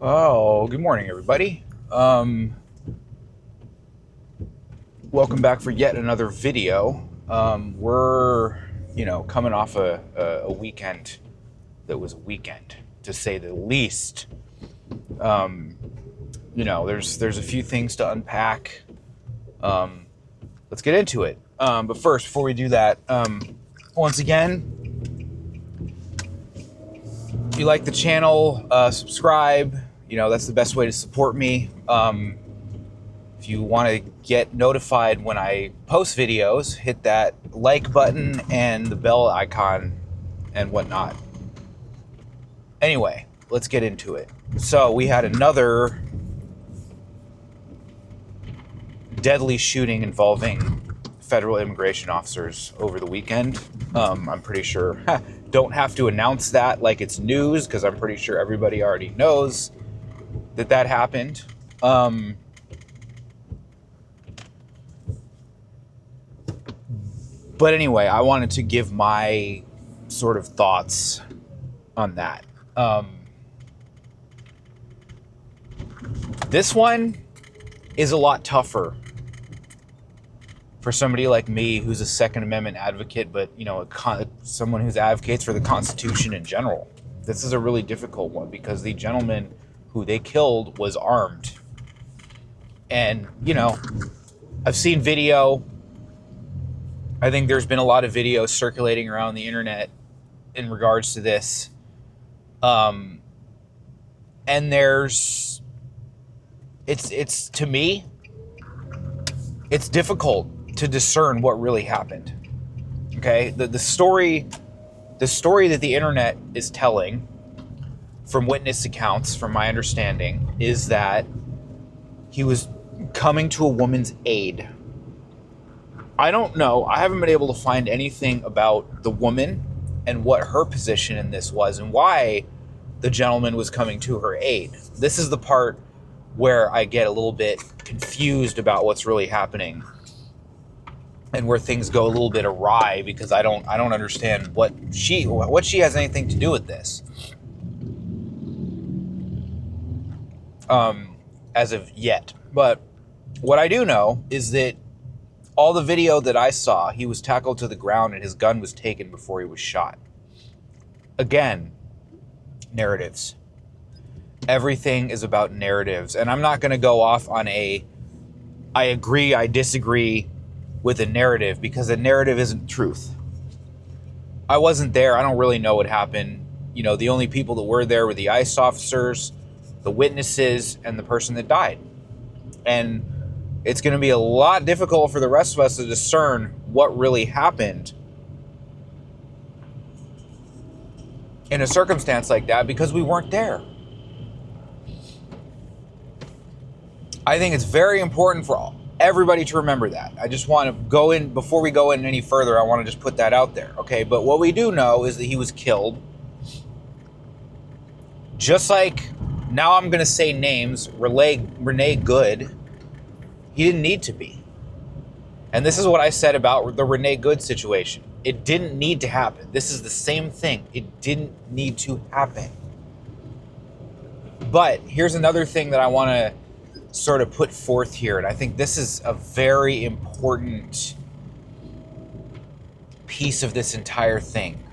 Oh, good morning, everybody. Welcome back for yet another video. We're, coming off a weekend that was a weekend, to say the least. There's a few things to unpack. Let's get into it. But first, before we do that, once again, if you like the channel, subscribe. That's the best way to support me. If you want to get notified when I post videos, hit that like button and the bell icon and whatnot. Anyway, let's get into it. So we had another deadly shooting involving federal immigration officers over the weekend. I'm pretty sure, don't have to announce that like it's news, because I'm pretty sure everybody already knows that happened. But anyway, I wanted to give my sort of thoughts on that. This one is a lot tougher for somebody like me who's a Second Amendment advocate, but, someone who advocates for the Constitution in general. This is a really difficult one because the gentleman who they killed was armed. And, I've seen video. I think there's been a lot of videos circulating around the internet in regards to this. And it's to me, it's difficult to discern what really happened. Okay? The story that the internet is telling from witness accounts, from my understanding, is that he was coming to a woman's aid. I don't know. I haven't been able to find anything about the woman and what her position in this was and why the gentleman was coming to her aid. This is the part where I get a little bit confused about what's really happening and where things go a little bit awry, because I don't understand what she has anything to do with this. As of yet. But what I do know is that all the video that I saw, he was tackled to the ground and his gun was taken before he was shot. Again, narratives. Everything is about narratives. And I'm not going to go off on I agree, I disagree with a narrative, because a narrative isn't truth. I wasn't there. I don't really know what happened. The only people that were there were the ICE officers, the witnesses, and the person that died. And it's going to be a lot difficult for the rest of us to discern what really happened in a circumstance like that, because we weren't there. I think it's very important for everybody to remember that. I just want to go in, before we go in any further, I want to just put that out there, okay? But what we do know is that he was killed. Just like, now I'm going to say names, Renee Good. He didn't need to be. And this is what I said about the Renee Good situation. It didn't need to happen. This is the same thing. It didn't need to happen. But here's another thing that I want to sort of put forth here. And I think this is a very important piece of this entire thing.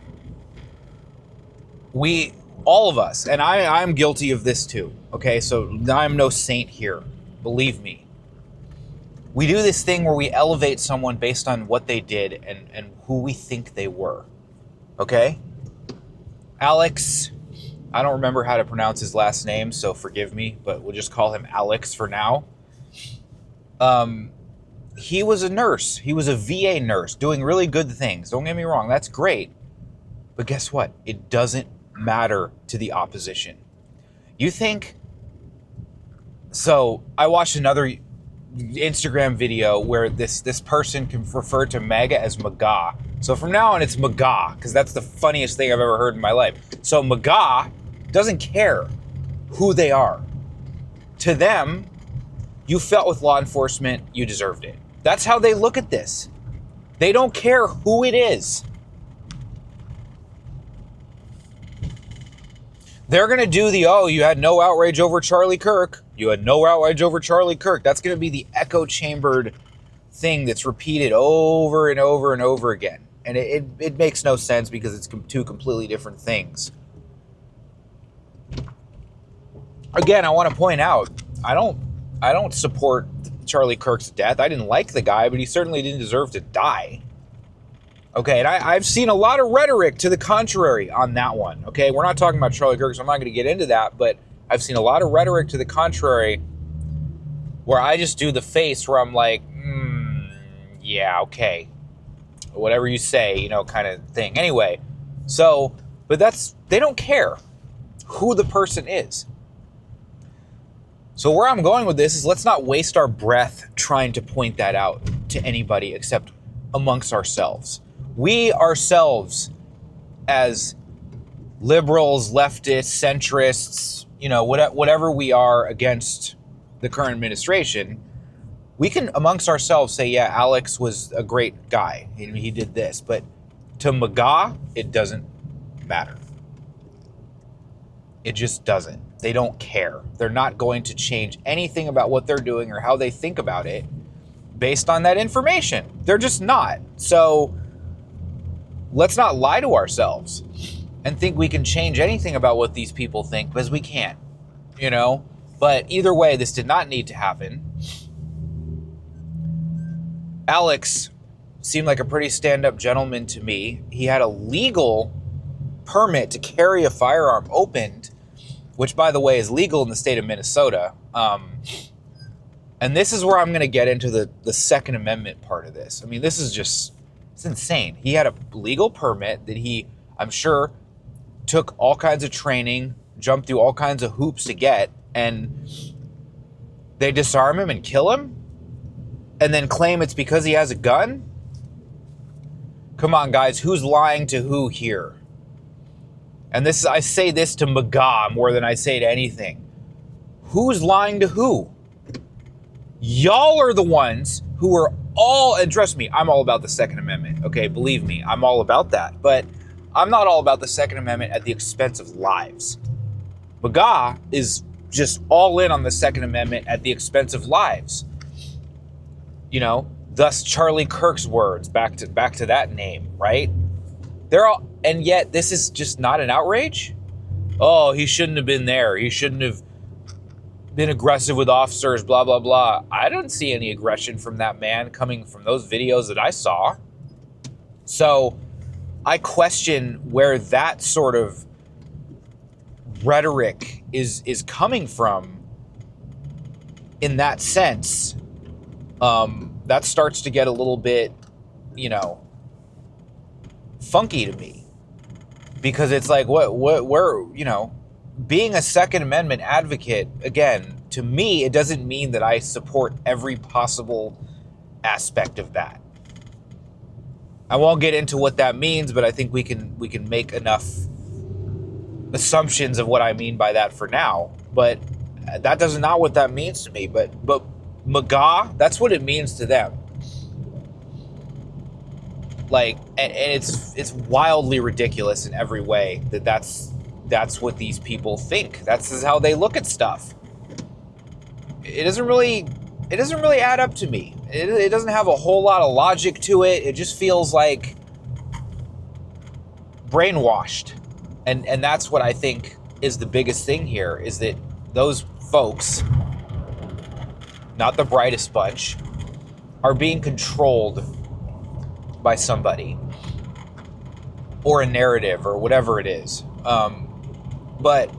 All of us, and I'm guilty of this too. Okay, so I'm no saint here. Believe me. We do this thing where we elevate someone based on what they did and who we think they were. Okay? Alex, I don't remember how to pronounce his last name, so forgive me, but we'll just call him Alex for now. He was a nurse. He was a VA nurse doing really good things. Don't get me wrong, that's great. But guess what? It doesn't matter to the opposition. You think... So, I watched another Instagram video where this person can refer to MAGA as MAGA. So from now on, it's MAGA, because that's the funniest thing I've ever heard in my life. So MAGA doesn't care who they are. To them, you felt with law enforcement, you deserved it. That's how they look at this. They don't care who it is. They're going to do the, oh, you had no outrage over Charlie Kirk. You had no outrage over Charlie Kirk. That's going to be the echo chambered thing that's repeated over and over and over again. And it makes no sense because it's two completely different things. Again, I want to point out, I don't support Charlie Kirk's death. I didn't like the guy, but he certainly didn't deserve to die. Okay, and I've seen a lot of rhetoric to the contrary on that one. Okay, we're not talking about Charlie Kirk, so I'm not going to get into that, but I've seen a lot of rhetoric to the contrary where I just do the face where I'm like, yeah, okay. Whatever you say, kind of thing. Anyway, so, but they don't care who the person is. So where I'm going with this is let's not waste our breath trying to point that out to anybody except amongst ourselves. We ourselves, as liberals, leftists, centrists, whatever we are against the current administration, we can amongst ourselves say, yeah, Alex was a great guy and he did this. But to MAGA, it doesn't matter. It just doesn't. They don't care. They're not going to change anything about what they're doing or how they think about it based on that information. They're just not. So let's not lie to ourselves and think we can change anything about what these people think, because we can't, But either way, this did not need to happen. Alex seemed like a pretty stand-up gentleman to me. He had a legal permit to carry a firearm opened, which, by the way, is legal in the state of Minnesota. And this is where I'm going to get into the Second Amendment part of this. I mean, this is just, it's insane. He had a legal permit that he, I'm sure, took all kinds of training, jumped through all kinds of hoops to get, and they disarm him and kill him, and then claim it's because he has a gun? Come on, guys, who's lying to who here? And this, I say this to MAGA more than I say to anything. Who's lying to who? Y'all are the ones who are all, and trust me, I'm all about the Second Amendment. Okay, believe me, I'm all about that. But I'm not all about the Second Amendment at the expense of lives. MAGA is just all in on the Second Amendment at the expense of lives. Thus Charlie Kirk's words, back to that name, right? They're all, and yet this is just not an outrage? Oh, he shouldn't have been there. He shouldn't have been aggressive with officers, blah, blah, blah. I don't see any aggression from that man coming from those videos that I saw. So I question where that sort of rhetoric is coming from in that sense. That starts to get a little bit, funky to me, because it's like, where, being a Second Amendment advocate, again, to me, it doesn't mean that I support every possible aspect of that. I won't get into what that means, but I think we can make enough assumptions of what I mean by that for now. But that does not what that means to me. But MAGA, that's what it means to them. Like, and it's wildly ridiculous in every way that's what these people think. That's how they look at stuff. It doesn't really add up to me. It doesn't have a whole lot of logic to it. It just feels like brainwashed. And that's what I think is the biggest thing here, is that those folks, not the brightest bunch, are being controlled by somebody or a narrative or whatever it is. But,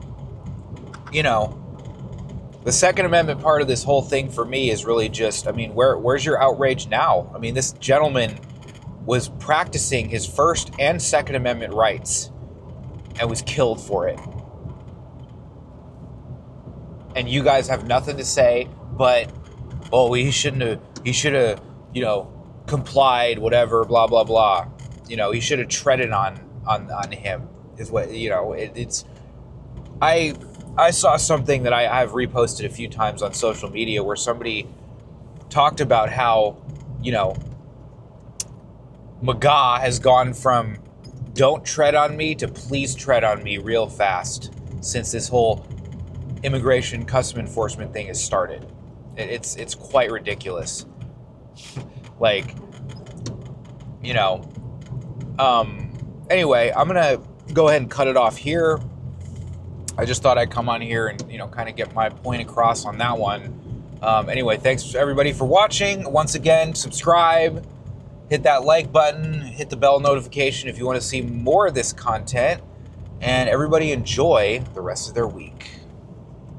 the Second Amendment part of this whole thing for me is really just, where's your outrage now? This gentleman was practicing his First and Second Amendment rights and was killed for it. And you guys have nothing to say but, oh, he should have, complied, whatever, blah, blah, blah. He should have treaded on him, is what, it's, I saw something that I've reposted a few times on social media where somebody talked about how, MAGA has gone from don't tread on me to please tread on me real fast since this whole immigration custom enforcement thing has started. It's quite ridiculous. Like, you know, anyway, I'm gonna go ahead and cut it off here. I just thought I'd come on here and, you know, kind of get my point across on that one. Anyway, thanks everybody for watching. Once again, subscribe, hit that like button, hit the bell notification if you want to see more of this content, and everybody enjoy the rest of their week.